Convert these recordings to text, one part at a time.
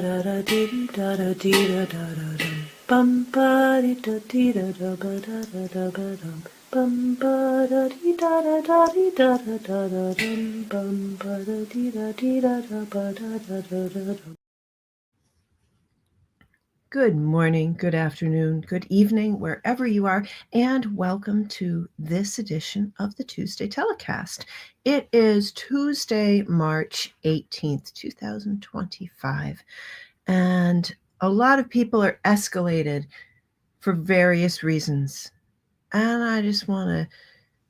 da da dee da da dee da da da dum. Bum ba dee da dee da da ba da da da ba dum. Bum ba da dee da da da dee da da da da dum. Bum ba da dee da da ba da da da da dum. Good morning, good afternoon, good evening, wherever you are, and welcome to this edition of the Tuesday Telecast. It is Tuesday, March 18th, 2025, and a lot of people are escalated for various reasons. And I just want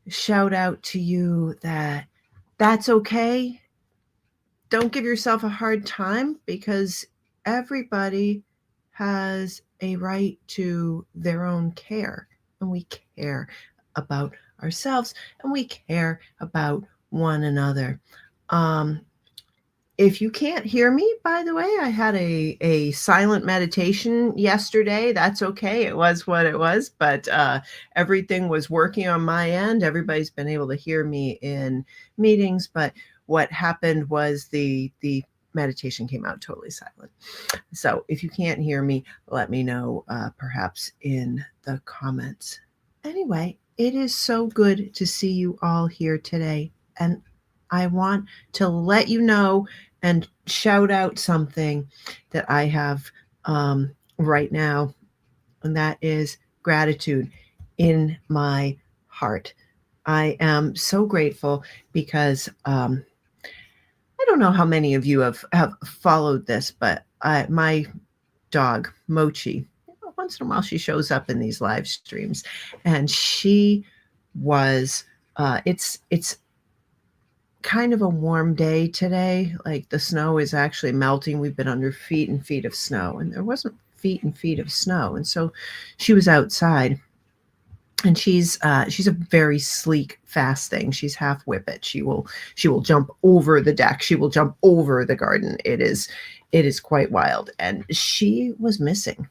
to shout out to you that that's okay. Don't give yourself a hard time because everybody has a right to their own care, and we care about ourselves and we care about one another. If you can't hear me, by the way, I had a silent meditation yesterday. That's okay. It was what it was, but everything was working on my end. Everybody's been able to hear me in meetings, but what happened was the meditation came out totally silent. So if you can't hear me, let me know perhaps in the comments. Anyway, it is so good to see you all here today. And I want to let you know and shout out something that I have right now, and that is gratitude in my heart. I am so grateful because I don't know how many of you have followed this, but my dog, Mochi, once in a while she shows up in these live streams, and she was, it's kind of a warm day today. Like the snow is actually melting. We've been under feet and feet of snow, and there wasn't feet and feet of snow. And so she was outside, and she's a very sleek, fast thing. She's half whippet. She will jump over the deck. She will jump over the garden. It is quite wild. And she was missing.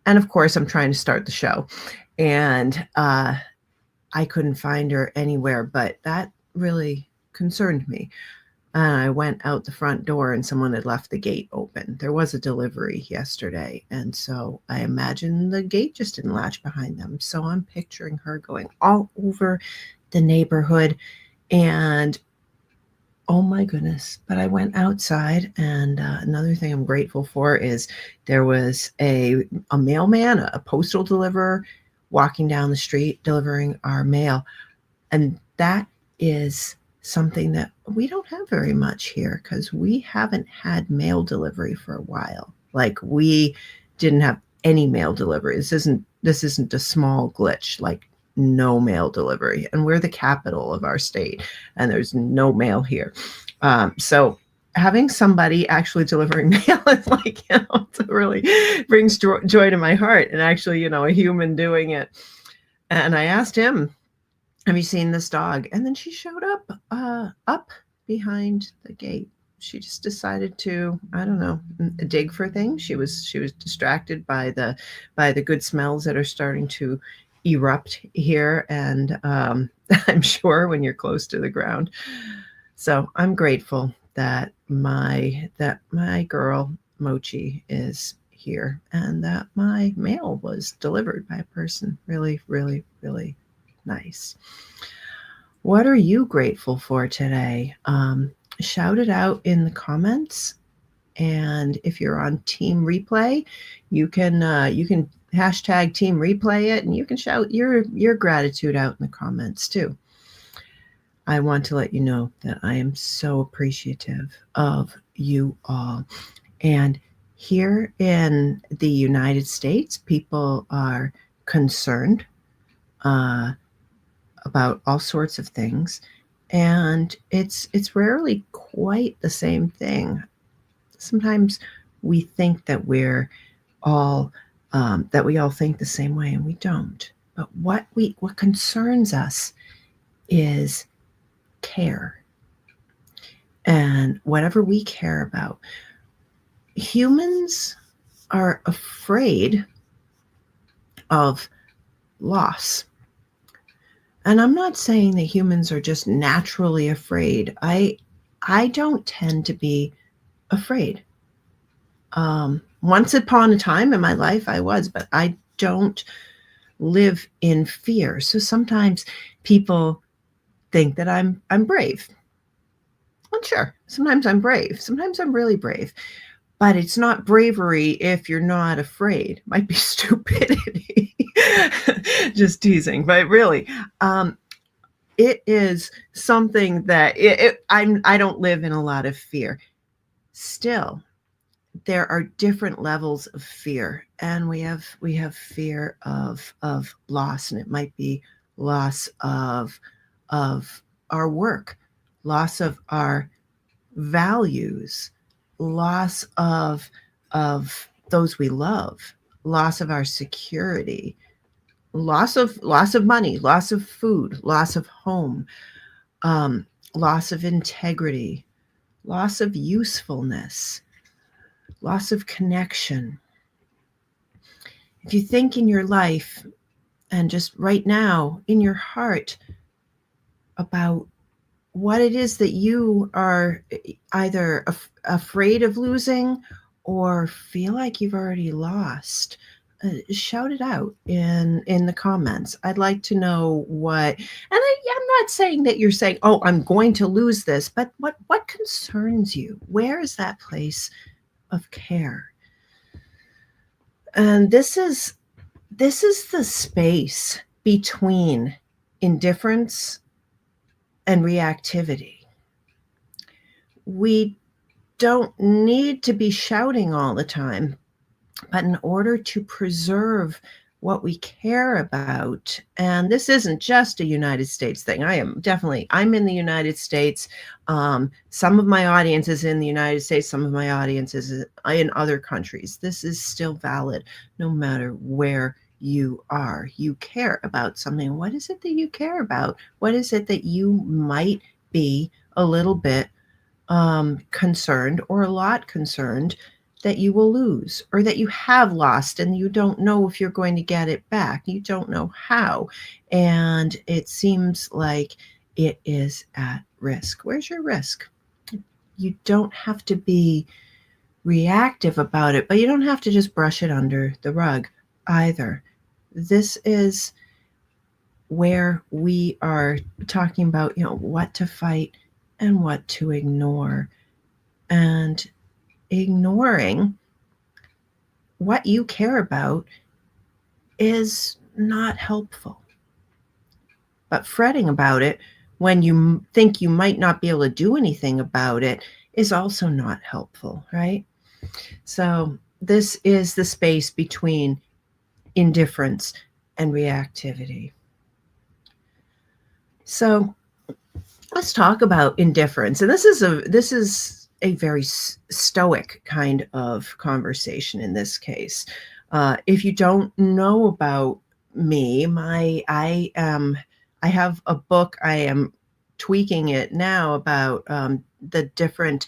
And of course, I'm trying to start the show, and I couldn't find her anywhere. But that really concerned me. And I went out the front door and someone had left the gate open. There was a delivery yesterday. And so I imagine the gate just didn't latch behind them. So I'm picturing her going all over the neighborhood. And oh my goodness. But I went outside. And another thing I'm grateful for is there was a mailman, a postal deliverer, walking down the street delivering our mail. And that is something that we don't have very much here because we haven't had mail delivery for a while. Like we didn't have any mail delivery. This isn't a small glitch, like no mail delivery. And we're the capital of our state and there's no mail here. So having somebody actually delivering mail is like, it really brings joy to my heart, and actually, a human doing it. And I asked him, have you seen this dog? And then she showed up behind the gate. She just decided to, I don't know, dig for things. She was distracted by the good smells that are starting to erupt here, and I'm sure when you're close to the ground. So I'm grateful that my girl Mochi is here, and that my mail was delivered by a person. Really, really, really nice. What are you grateful for today? Shout it out in the comments. And if you're on Team Replay, you can hashtag Team Replay it, and you can shout your gratitude out in the comments too. I want to let you know that I am so appreciative of you all. And here in the United States, people are concerned about all sorts of things, and it's rarely quite the same thing. Sometimes we think that we're all that we all think the same way, and we don't. But what concerns us is care, and whatever we care about. Humans are afraid of loss. And I'm not saying that humans are just naturally afraid. I don't tend to be afraid. Once upon a time in my life, I was, but I don't live in fear. So sometimes people think that I'm brave. Well, sure, sometimes I'm brave. Sometimes I'm really brave. But it's not bravery if you're not afraid. It might be stupidity. Just teasing, but really, it is something that I don't live in a lot of fear. Still, there are different levels of fear, and we have fear of loss, and it might be loss of our work, loss of our values, loss of those we love, loss of our security, loss of money, loss of food, loss of home, um, loss of integrity, loss of usefulness, loss of connection. If you think in your life and just right now in your heart about what it is that you are either afraid of losing or feel like you've already lost, shout it out in the comments. I'd like to know what, and I'm not saying that you're saying, oh, I'm going to lose this, but what concerns you? Where is that place of care? And this is the space between indifference and reactivity. We don't need to be shouting all the time, but in order to preserve what we care about, and this isn't just a United States thing. I'm in the United States. Some of my audience is in the United States. Some of my audience is in other countries. This is still valid no matter where you are. You care about something. What is it that you care about? What is it that you might be a little bit concerned or a lot concerned that you will lose, or that you have lost and you don't know if you're going to get it back? You don't know how. And it seems like it is at risk. Where's your risk? You don't have to be reactive about it, but you don't have to just brush it under the rug either. This is where we are talking about, what to fight and what to ignore. And ignoring what you care about is not helpful. But fretting about it when you think you might not be able to do anything about it is also not helpful, right? So this is the space between indifference and reactivity. So let's talk about indifference. And this is a very stoic kind of conversation in this case. If you don't know about me, I have a book. I am tweaking it now about the different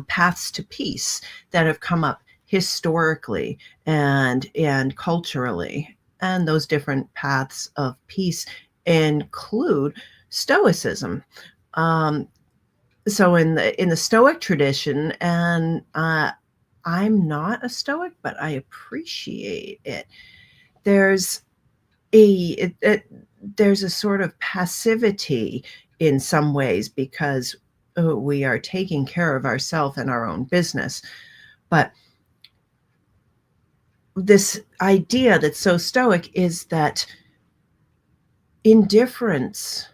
paths to peace that have come up historically and culturally, and those different paths of peace include Stoicism. So in the Stoic tradition, and I'm not a Stoic, but I appreciate it. There's there's a sort of passivity in some ways because we are taking care of ourselves and our own business. But this idea that's so Stoic is that indifference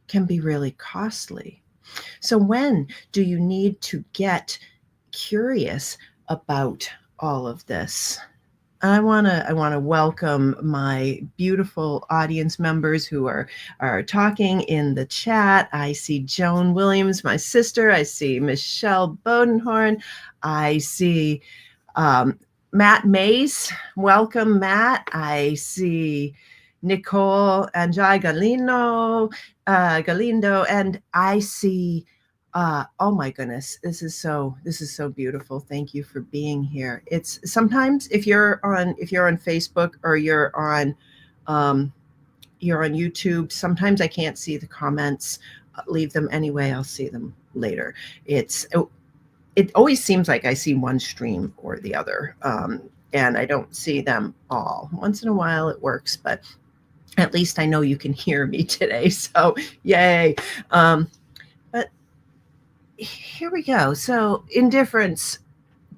can be really costly. So when do you need to get curious about all of this? I want to welcome my beautiful audience members who are talking in the chat. I see Joan Williams, my sister. I see Michelle Bodenhorn. I see Matt Mays. Welcome, Matt. I see Nicole Anjay Galindo, and I see oh my goodness, this is so beautiful. Thank you for being here. It's sometimes if you're on Facebook or you're on YouTube, sometimes I can't see the comments. Leave them anyway. I'll see them later. it always seems like I see one stream or the other, and I don't see them all. Once in a while it works, but at least I know you can hear me today, so yay. But here we go. So indifference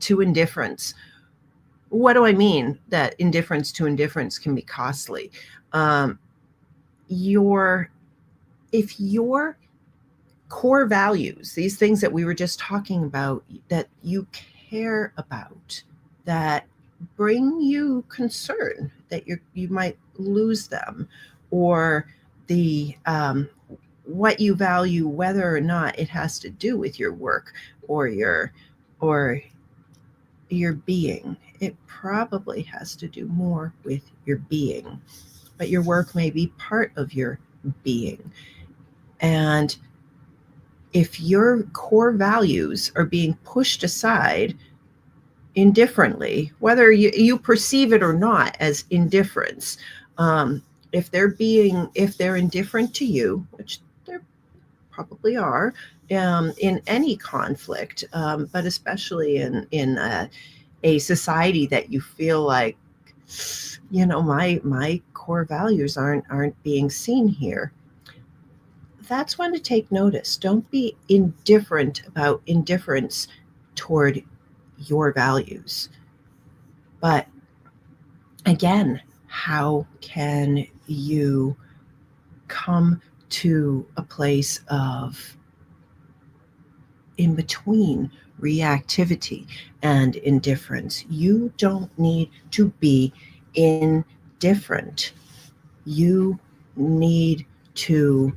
to indifference. What do I mean that indifference to indifference can be costly? Um, if your core values, these things that we were just talking about, that you care about, that bring you concern that you might lose them, or the what you value, whether or not it has to do with your work or or your being. It probably has to do more with your being, but your work may be part of your being. And if your core values are being pushed aside indifferently, whether you perceive it or not as indifference, if they're indifferent to you, which there probably are, in any conflict, but especially in a society that you feel like, my core values aren't being seen here. That's when to take notice. Don't be indifferent about indifference toward your values. But again, how can you come to a place of in between reactivity and indifference? You don't need to be indifferent. You need to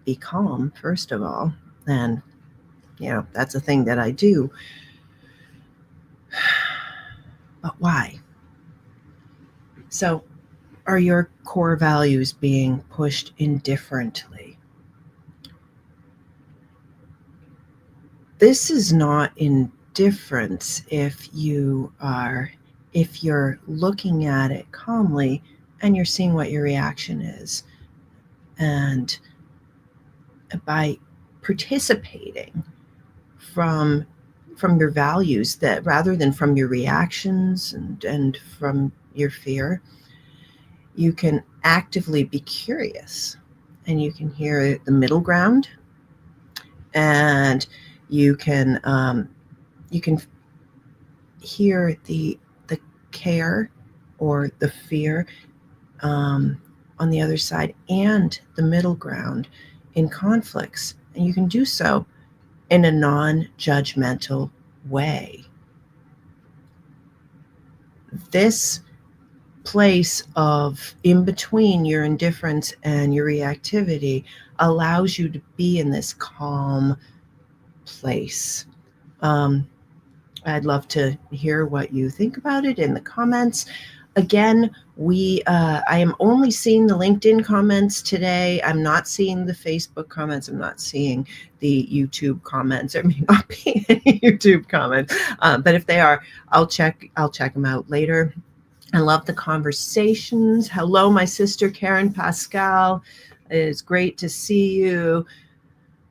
be calm, first of all. And, that's a thing that I do. But why? So, are your core values being pushed indifferently? This is not indifference if you're looking at it calmly and you're seeing what your reaction is. And by participating from your values, that rather than from your reactions and from your fear, you can actively be curious, and you can hear the middle ground, and you can hear the care or the fear on the other side, and the middle ground in conflicts, and you can do so in a non-judgmental way. This place of in between your indifference and your reactivity allows you to be in this calm place. I'd love to hear what you think about it in the comments. Again, I am only seeing the LinkedIn comments today. I'm not seeing the Facebook comments. I'm not seeing the YouTube comments. There may not be any YouTube comments, but if they are, I'll check them out later. I love the conversations. Hello, my sister Karen Pascal. It is great to see you.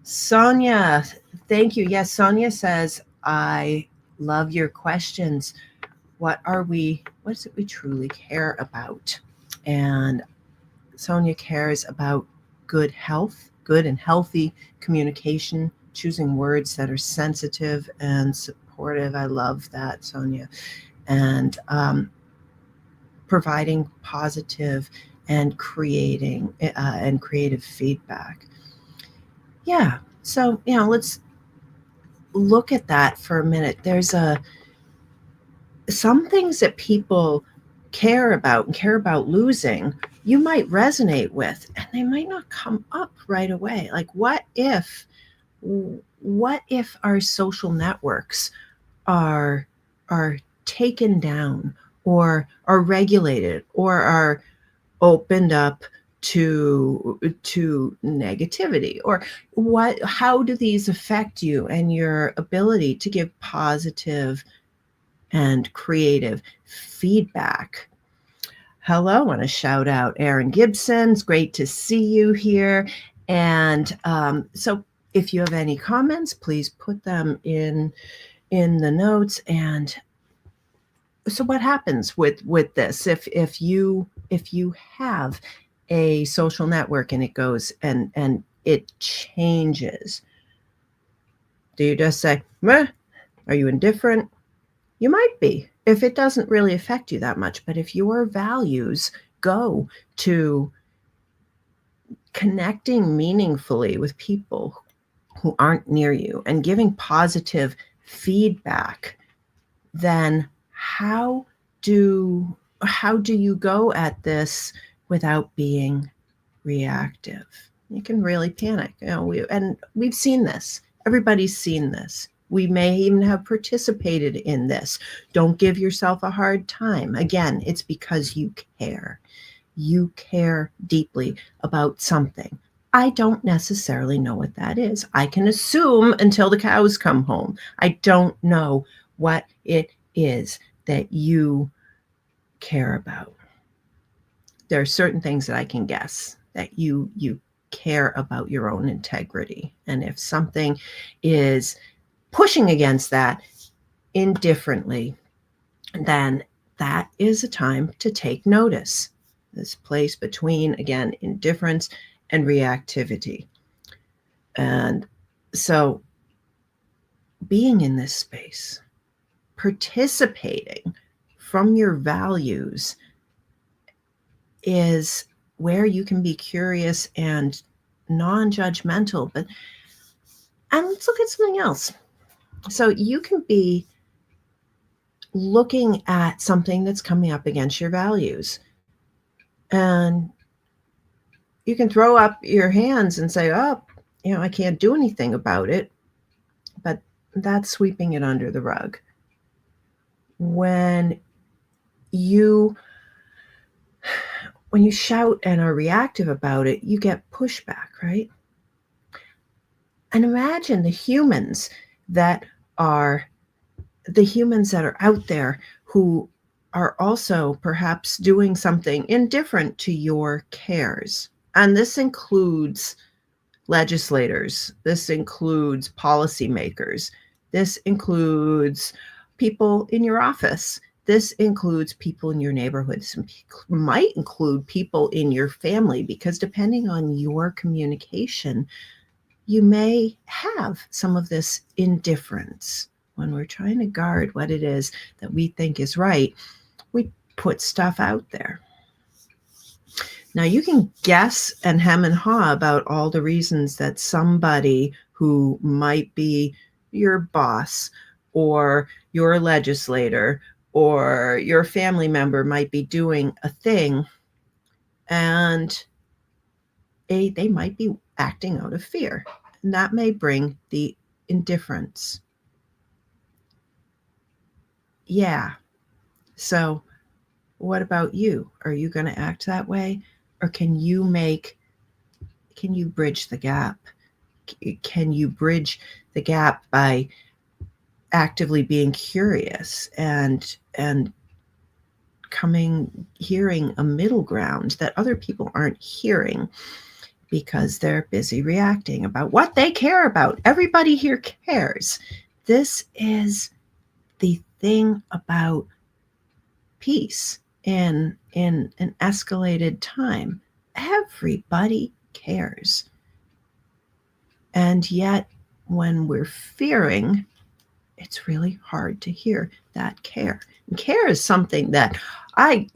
Sonia, thank you. Yes, Sonia says, I love your questions. What is it we truly care about? And Sonia cares about good health, good and healthy communication, choosing words that are sensitive and supportive. I love that, Sonia. And providing positive and creative feedback. Yeah. So, let's look at that for a minute. There's some things that people care about losing, you might resonate with, and they might not come up right away. Like, what if our social networks are taken down, or are regulated, or are opened up to negativity? Or how do these affect you and your ability to give positive and creative feedback? Hello, I want to shout out Aaron Gibson. It's great to see you here. And so If you have any comments, please put them in the notes. And so what happens with this if you have a social network and it goes and it changes? Do you just say, meh? Are you indifferent? You might be, if it doesn't really affect you that much. But if your values go to connecting meaningfully with people who aren't near you and giving positive feedback, then how do you go at this without being reactive? You can really panic. We've seen this. Everybody's seen this. We may even have participated in this. Don't give yourself a hard time. Again, it's because you care. You care deeply about something. I don't necessarily know what that is. I can assume until the cows come home. I don't know what it is that you care about. There are certain things that I can guess that you care about your own integrity. And if something is pushing against that indifferently, then that is a time to take notice. This place between, again, indifference and reactivity. And so being in this space, participating from your values, is where you can be curious and non-judgmental. And let's look at something else. So you can be looking at something that's coming up against your values, and you can throw up your hands and say, oh, I can't do anything about it. But that's sweeping it under the rug. When you shout and are reactive about it, you get pushback, right? And imagine the humans that are out there who are also perhaps doing something indifferent to your cares. And this includes legislators. This includes policymakers. This includes people in your office. This includes people in your neighborhood. Some might include people in your family, because depending on your communication, you may have some of this indifference. When we're trying to guard what it is that we think is right, we put stuff out there. Now, you can guess and hem and haw about all the reasons that somebody who might be your boss or your legislator or your family member might be doing a thing, and they might be acting out of fear. And that may bring the indifference. Yeah. So what about you? Are you going to act that way? Or can you bridge the gap? Can you bridge the gap by actively being curious and hearing a middle ground that other people aren't hearing because they're busy reacting about what they care about? Everybody here cares. This is the thing about peace in an escalated time. Everybody cares. And yet, when we're fearing, it's really hard to hear that care. And care is something that I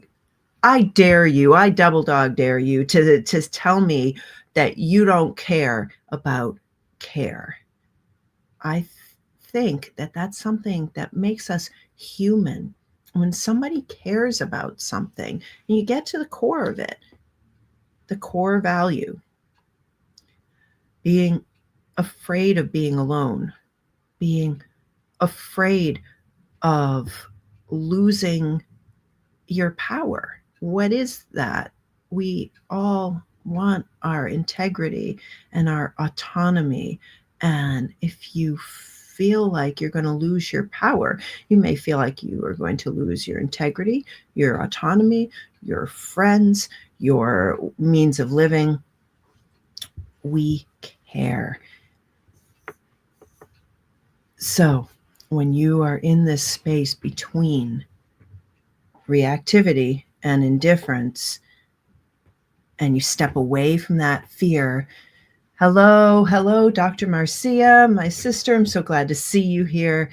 dare you, I double dog dare you to tell me that you don't care about care. I think that that's something that makes us human. When somebody cares about something and you get to the core of it, the core value, being afraid of being alone, being afraid of losing your power. What is that? We all want our integrity and our autonomy. And if you feel like you're going to lose your power, you may feel like you are going to lose your integrity, your autonomy, your friends, your means of living. We care. So when you are in this space between reactivity and indifference, and you step away from that fear. Hello, Dr. Marcia, my sister. I'm so glad to see you here.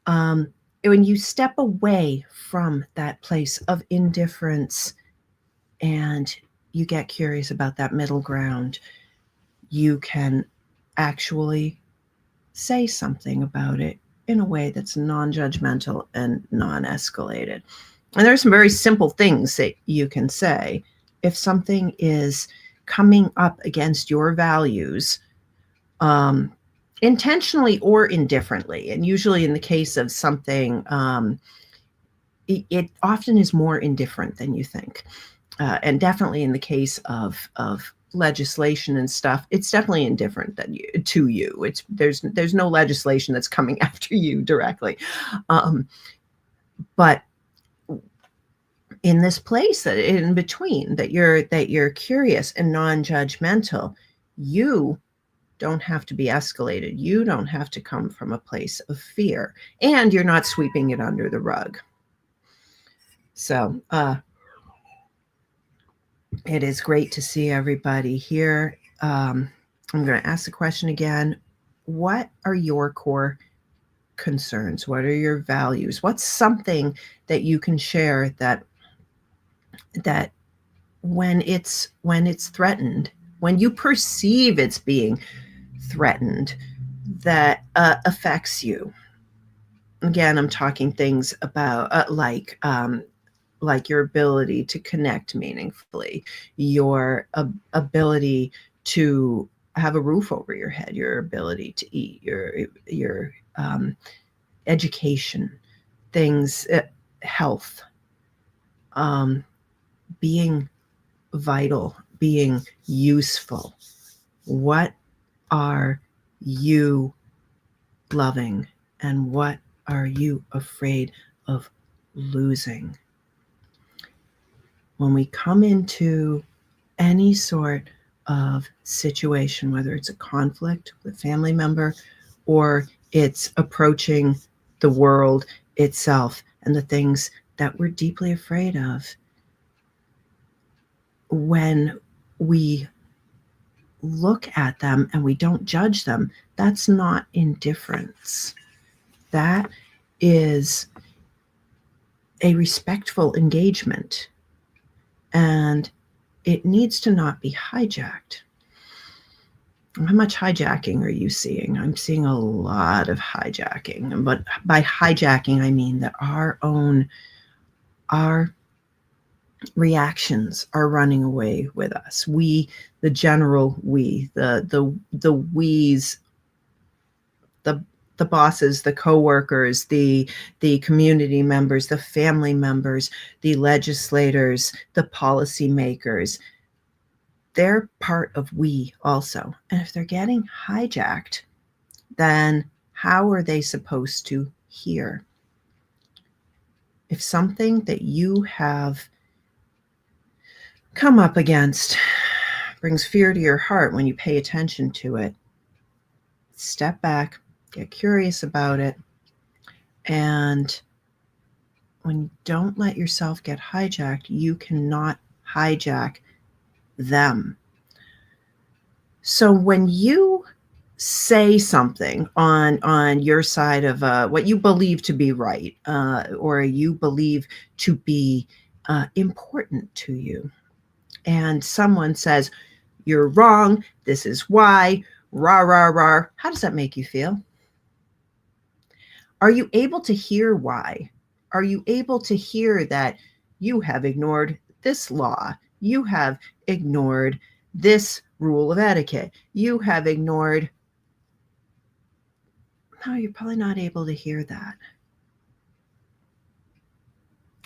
When you step away from that place of indifference and you get curious about that middle ground, you can actually say something about it in a way that's non-judgmental and non-escalated. And there are some very simple things that you can say. If something is coming up against your values, intentionally or indifferently, and usually in the case of something, it often is more indifferent than you think. And definitely in the case of legislation and stuff, it's definitely indifferent to you. There's no legislation that's coming after you directly, but in this place that in between, that you're curious and non-judgmental, you don't have to be escalated. You don't have to come from a place of fear, and you're not sweeping it under the rug. So it is great to see everybody here. I'm going to ask the question again. What are your core concerns? What are your values? What's something that you can share that when it's threatened, when you perceive it's being threatened, that affects you? Again, I'm talking things about like your ability to connect meaningfully, your ability to have a roof over your head, your ability to eat, your education, things, health, being vital, being useful. What are you loving, and what are you afraid of losing? When we come into any sort of situation, whether it's a conflict with a family member or it's approaching the world itself and the things that we're deeply afraid of, when we look at them and we don't judge them, that's not indifference. That is a respectful engagement, and it needs to not be hijacked. How much hijacking are you seeing? I'm seeing a lot of hijacking, but by hijacking, I mean that our reactions are running away with us. We, the general we, the we's, the bosses, the coworkers, the community members, the family members, the legislators, the policymakers, they're part of we also. And if they're getting hijacked, then how are they supposed to hear? If something that you have come up against brings fear to your heart when you pay attention to it, step back, get curious about it, and when you don't let yourself get hijacked, you cannot hijack them. So when you say something on your side of what you believe to be right, or you believe to be important to you, and someone says, "You're wrong, this is why," rah, rah, rah, how does that make you feel? Are you able to hear why? Are you able to hear that you have ignored this law? You have ignored this rule of etiquette. You have ignored... No, you're probably not able to hear that.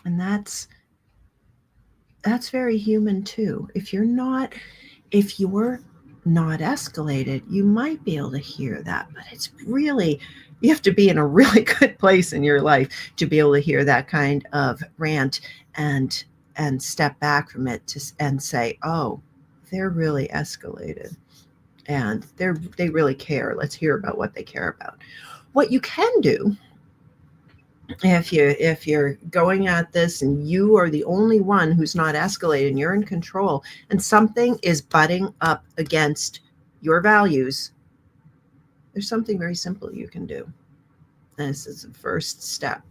And that's very human too. If you're not escalated, you might be able to hear that, but it's really, you have to be in a really good place in your life to be able to hear that kind of rant and step back from it and say, oh, they're really escalated and they really care. Let's hear about what they care about. What you can do, if you're going at this and you are the only one who's not escalated and you're in control and something is butting up against your values, there's something very simple you can do. And this is the first step.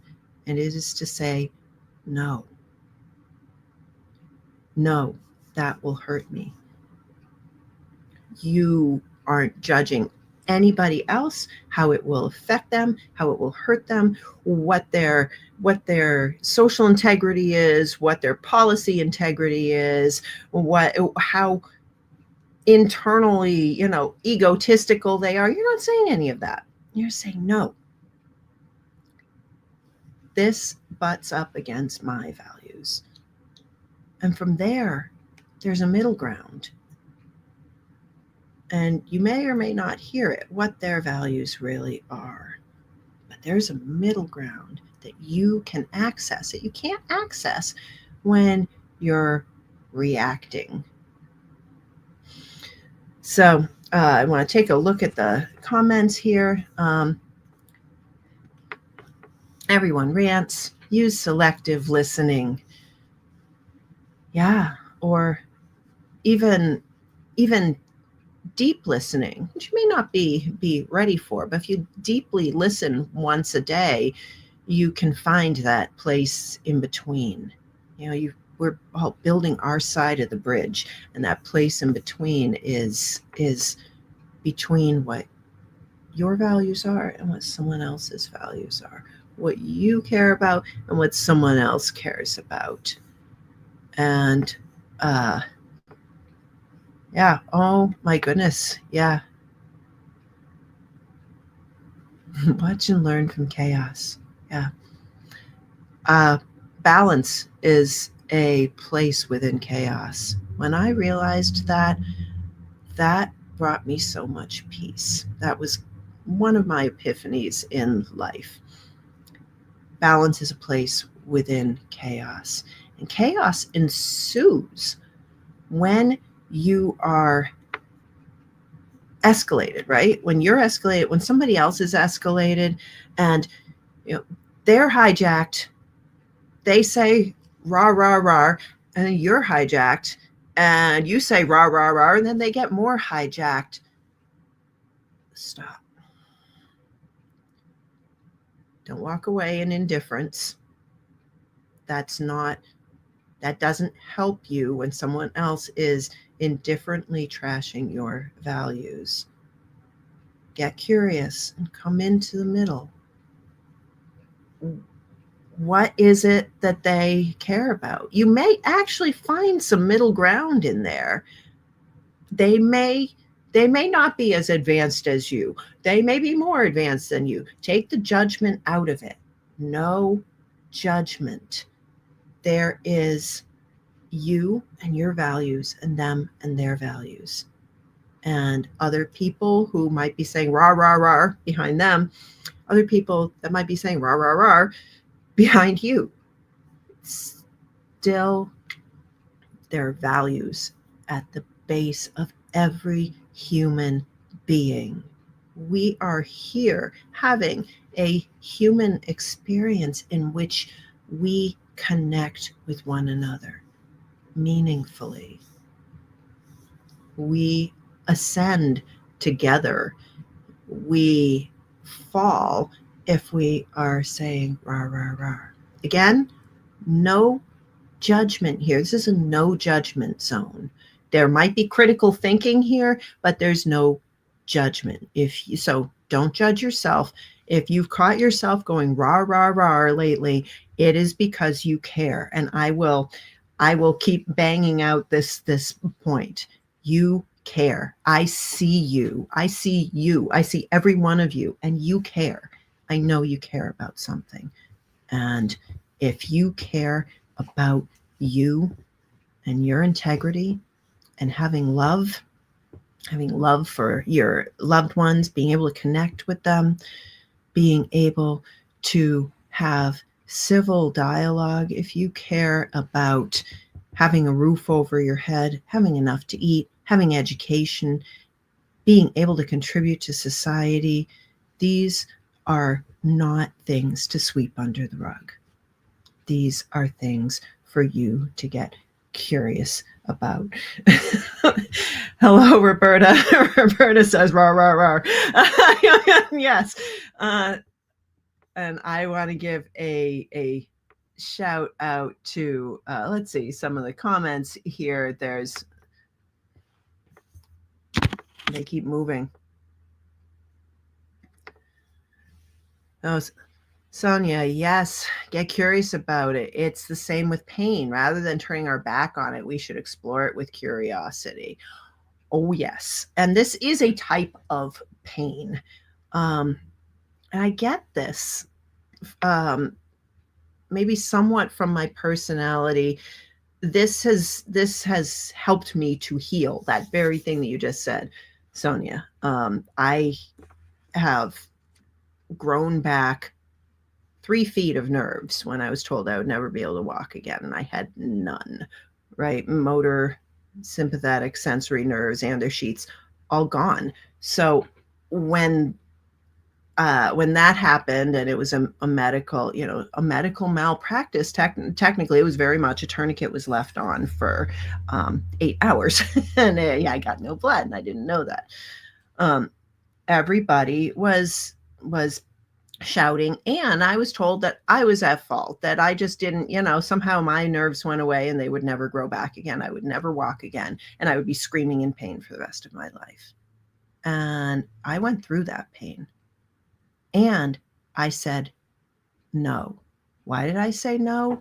And it is to say, no. No, that will hurt me. You aren't judging anybody else, how it will affect them, how it will hurt them, what their social integrity is, what their policy integrity is, how internally, egotistical they are. You're not saying any of that. You're saying, no, this butts up against my values. And from there, there's a middle ground. And you may or may not hear it, what their values really are. But there's a middle ground that you can access, that you can't access when you're reacting. So I want to take a look at the comments here. Everyone rants, use selective listening. Yeah, or even deep listening, which you may not be ready for, but if you deeply listen once a day, you can find that place in between. We're all building our side of the bridge, and that place in between is between what your values are and what someone else's values are, what you care about and what someone else cares about. And yeah, oh my goodness, yeah. Watch and learn from chaos. Yeah. Balance is a place within chaos. When I realized that brought me so much peace. That was one of my epiphanies in life. Balance is a place within chaos. And chaos ensues when you are escalated, right? When you're escalated, when somebody else is escalated and they're hijacked, they say rah, rah, rah, and then you're hijacked and you say rah, rah, rah, and then they get more hijacked. Stop. Don't walk away in indifference. That doesn't help you when someone else is indifferently trashing your values. Get curious and come into the middle. What is it that they care about? You may actually find some middle ground in there. They may not be as advanced as you. They may be more advanced than you. Take the judgment out of it. No judgment. There is you and your values and them and their values. And other people who might be saying rah, rah, rah behind them, other people that might be saying rah, rah, rah behind you. Still, their values at the base of every human being. We are here having a human experience in which we connect with one another meaningfully. We ascend together. We fall if we are saying rah, rah, rah. Again, no judgment here. This is a no judgment zone. There might be critical thinking here, but there's no judgment. So don't judge yourself. If you've caught yourself going rah, rah, rah lately, it is because you care. And I will keep banging out this point. You care. I see you. I see you. I see every one of you, and you care. I know you care about something. And if you care about you and your integrity and having love for your loved ones, being able to connect with them, being able to have civil dialogue, if you care about having a roof over your head, having enough to eat, having education, being able to contribute to society, these are not things to sweep under the rug. These are things for you to get curious about. Hello, Roberta. Roberta says, rah, rah, rah. Yes. And I want to give a shout out to, let's see, some of the comments here. They keep moving. Oh, Sonia, yes, get curious about it. It's the same with pain. Rather than turning our back on it, we should explore it with curiosity. Oh, yes. And this is a type of pain. And I get this, maybe somewhat from my personality. This has helped me to heal that very thing that you just said, Sonia. I have grown back 3 feet of nerves when I was told I would never be able to walk again, and I had none, right? Motor, sympathetic, sensory nerves, and their sheets all gone. So when that happened, and it was a medical, a medical malpractice, technically it was very much a tourniquet was left on for 8 hours, and I got no blood, and I didn't know that. Everybody was shouting, and I was told that I was at fault, that I just didn't, somehow my nerves went away and they would never grow back again. I would never walk again, and I would be screaming in pain for the rest of my life. And I went through that pain, and I said no. Why did I say no?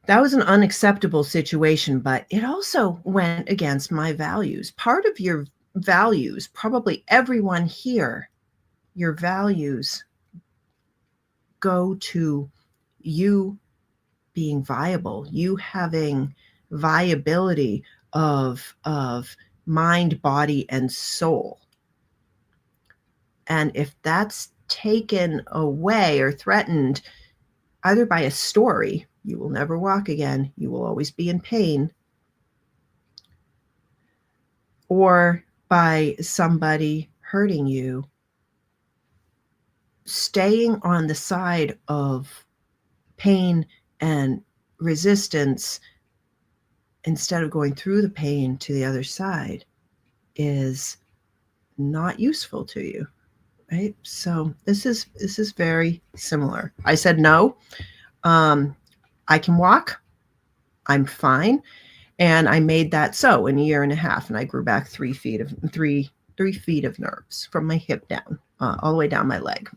That was an unacceptable situation, but it also went against my values. Part of your values, probably everyone here, your values go to you being viable, you having viability of mind, body, and soul. And if that's taken away or threatened either by a story, you will never walk again, you will always be in pain, or by somebody hurting you, staying on the side of pain and resistance instead of going through the pain to the other side is not useful to you, right? So this is very similar. I said no. I can walk. I'm fine. And I made that so in a year and a half, and I grew back 3 feet of nerves from my hip down, all the way down my leg.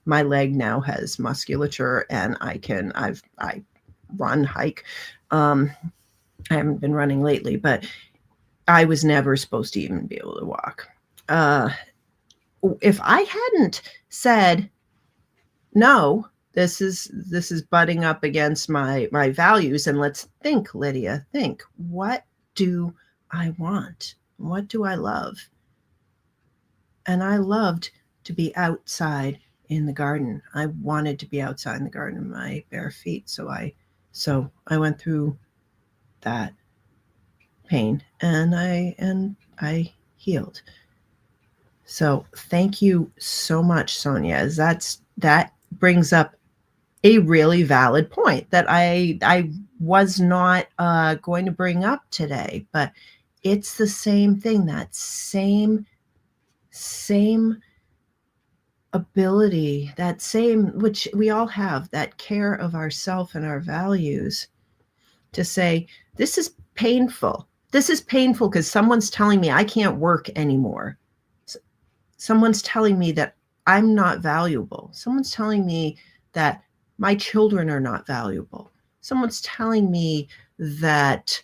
My leg now has musculature, and I run, hike. I haven't been running lately, but I was never supposed to even be able to walk. If I hadn't said no, this is butting up against my values, and let's think, Lydia, think, what do I want? What do I love? And I loved to be outside in the garden. I wanted to be outside in the garden in my bare feet. So I went through that pain, and I healed. So thank you so much, Sonia, as that brings up a really valid point that I was not going to bring up today, but it's the same thing, that same ability, that same, which we all have, that care of ourself and our values, to say, this is painful. This is painful because someone's telling me I can't work anymore. Someone's telling me that I'm not valuable. Someone's telling me that my children are not valuable. Someone's telling me that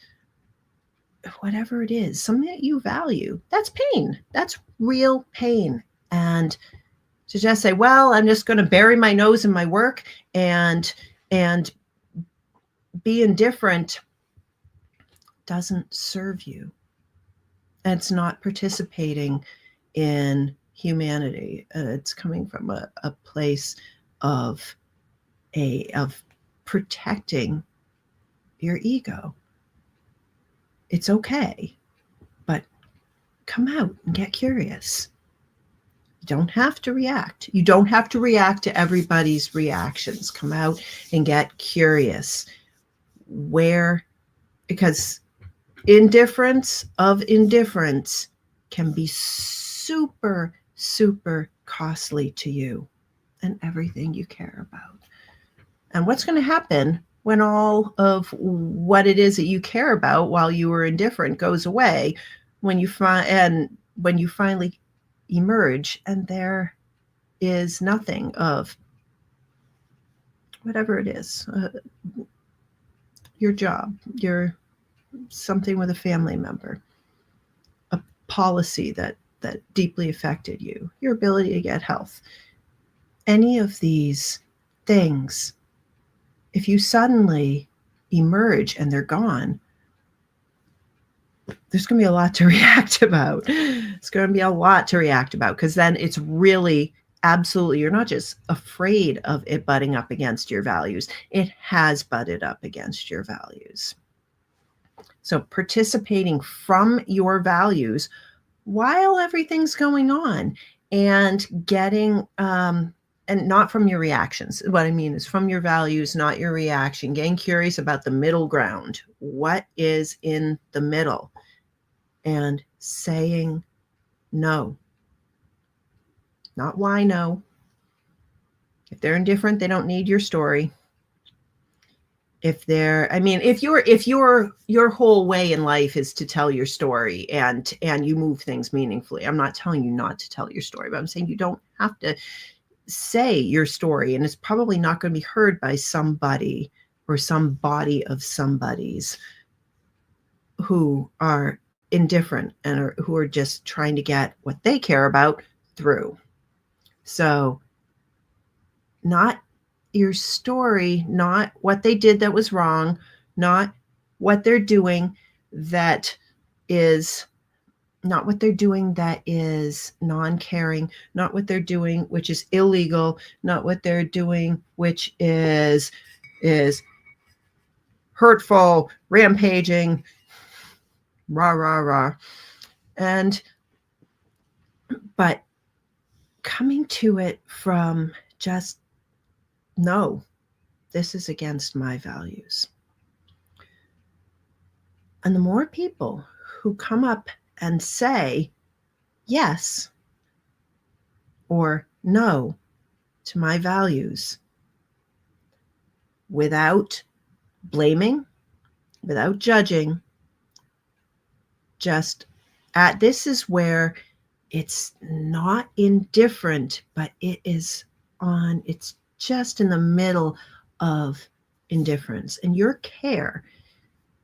whatever it is, something that you value, that's pain. That's real pain. And to just say, well, I'm just going to bury my nose in my work and be indifferent, doesn't serve you. And it's not participating in humanity. It's coming from a place of protecting your ego. It's okay, but come out and get curious. You don't have to react. You don't have to react to everybody's reactions. Come out and get curious. Because indifference can be super, super costly to you and everything you care about. And what's going to happen when all of what it is that you care about while you were indifferent goes away, when you finally emerge and there is nothing of whatever it is, your job, your something with a family member, a policy that deeply affected you, your ability to get health, any of these things, if you suddenly emerge and they're gone, there's going to be a lot to react about. It's going to be a lot to react about, because then it's really absolutely, you're not just afraid of it butting up against your values. It has butted up against your values. So participating from your values while everything's going on, and getting, and not from your reactions. What I mean is from your values, not your reaction, getting curious about the middle ground. What is in the middle? And saying no. Not why no. If they're indifferent, they don't need your story. If your whole way in life is to tell your story and you move things meaningfully, I'm not telling you not to tell your story, but I'm saying you don't have to say your story, and it's probably not going to be heard by somebody or some body of somebodies who are indifferent and who are just trying to get what they care about through. So not your story, not what they did that was wrong, not what they're doing that is non-caring, not what they're doing which is illegal, not what they're doing which is hurtful, rampaging, rah rah rah. But coming to it from just, no, this is against my values. And the more people who come up and say yes or no to my values without blaming, without judging, this is where it's not indifferent, but it's just in the middle of indifference. And your care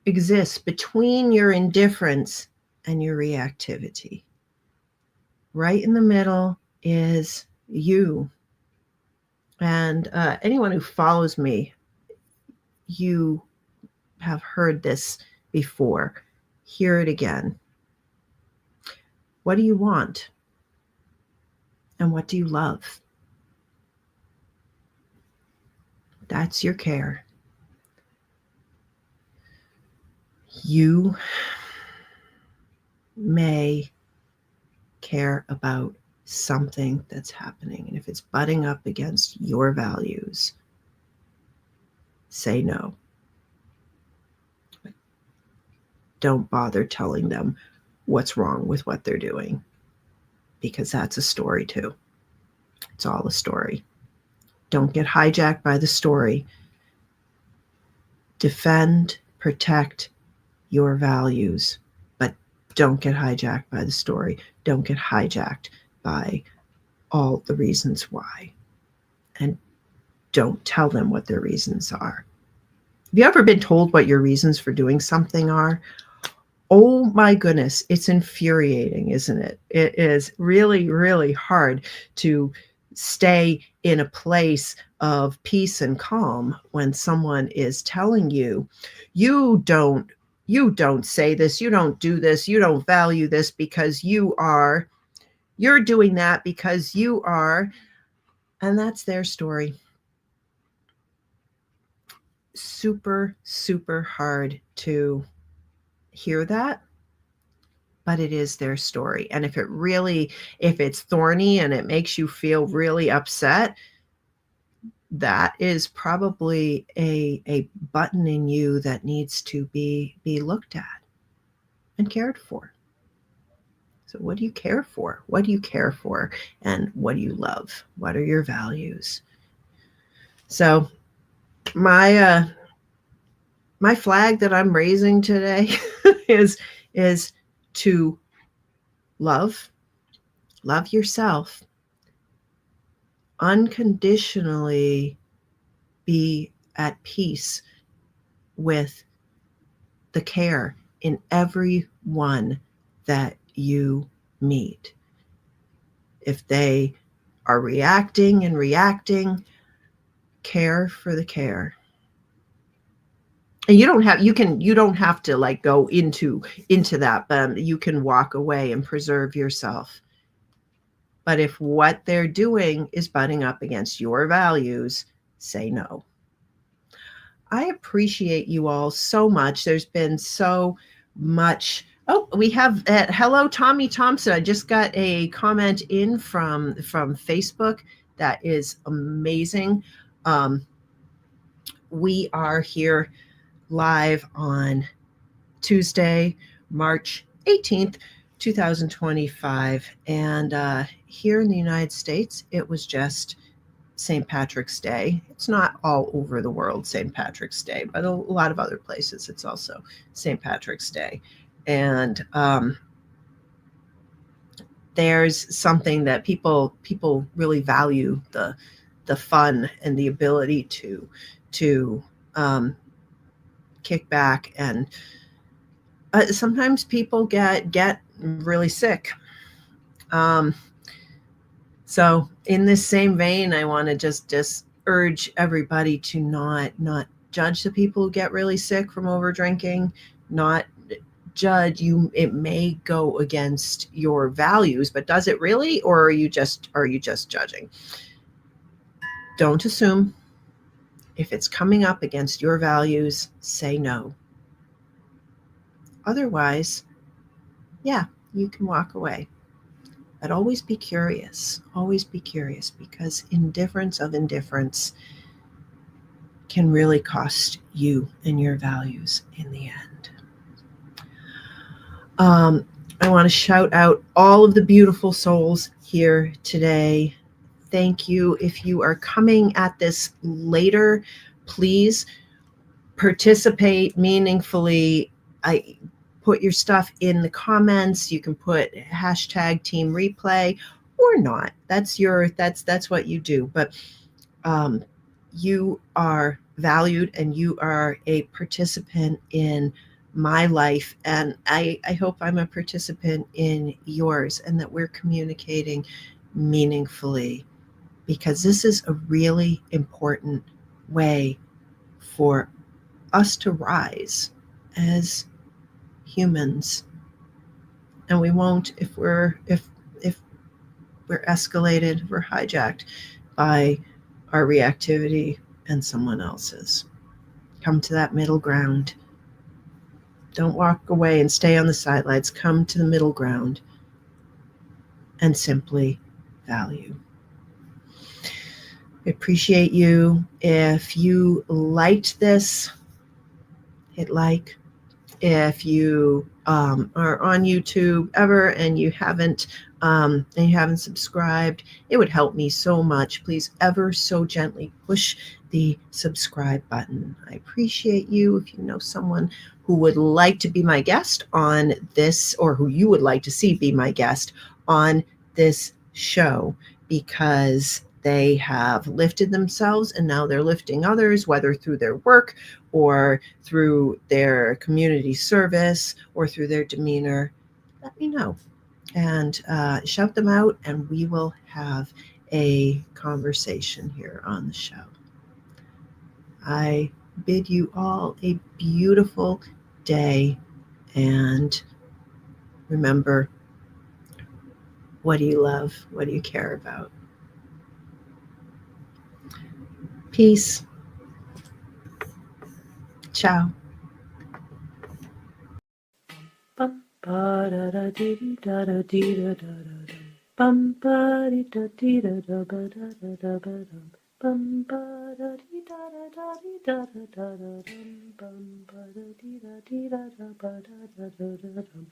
exists between your indifference and your reactivity. Right in the middle is you. And anyone who follows me, you have heard this before. Hear it again. What do you want? And what do you love? That's your care. You may care about something that's happening, and if it's butting up against your values, say no. Don't bother telling them what's wrong with what they're doing, because that's a story too. It's all a story. Don't get hijacked by the story. Defend, protect your values, but don't get hijacked by the story. Don't get hijacked by all the reasons why. And don't tell them what their reasons are. Have you ever been told what your reasons for doing something are? Oh my goodness, it's infuriating, isn't it? It is really, really hard to stay in a place of peace and calm when someone is telling you, you don't say this, you don't do this, you don't value this because you're doing that because you are, and that's their story. Super, super hard to hear that but it is their story. And if it's thorny and it makes you feel really upset, that is probably a button in you that needs to be looked at and cared for. So what do you care for? What do you care for? And what do you love? What are your values? So my flag that I'm raising today is to love yourself, unconditionally be at peace with the care in everyone that you meet. If they are reacting, care for the care. And you don't have to like go into that, but you can walk away and preserve yourself. But if what they're doing is butting up against your values, say no. I appreciate you all so much. There's been so much. Oh, we have hello, Tommy Thompson. I just got a comment in from Facebook. That is amazing. We are here live on Tuesday, March 18th, 2025. And here in the United States, it was just St. Patrick's Day. It's not all over the world St. Patrick's Day, but a lot of other places it's also St. Patrick's Day. And there's something that people really value, the fun and the ability to kick back. And sometimes people get really sick. So in this same vein, I want to just urge everybody to not judge the people who get really sick from over drinking, not judge you. It may go against your values, but does it really? Or are you just judging? Don't assume. If it's coming up against your values, say no. Otherwise, yeah, you can walk away. But always be curious. Always be curious, because indifference can really cost you and your values in the end. I want to shout out all of the beautiful souls here today. Thank you. If you are coming at this later, please participate meaningfully. I put your stuff in the comments. You can put hashtag team replay or not. That's what you do. But you are valued and you are a participant in my life. And I hope I'm a participant in yours, and that we're communicating meaningfully, because this is a really important way for us to rise as humans. And we won't if we're escalated, we're hijacked by our reactivity and someone else's. Come to that middle ground. Don't walk away and stay on the sidelines. Come to the middle ground and simply value. I appreciate you. If you liked this, hit like. If you are on YouTube ever and you haven't subscribed, it would help me so much. Please ever so gently push the subscribe button. I appreciate you. If you know someone who would like to be my guest on this, or who you would like to see be my guest on this show, because they have lifted themselves and now they're lifting others, whether through their work or through their community service or through their demeanor, let me know and shout them out, and we will have a conversation here on the show. I bid you all a beautiful day, and remember, what do you love? What do you care about? Peace. Ciao. Ba da da dee dee da da dee da da da dum. Bum ba dee da dee da da ba da da da ba dum. Bum ba da dee da da dee da da da da dum. Bum ba da dee da da ba da da da da dum.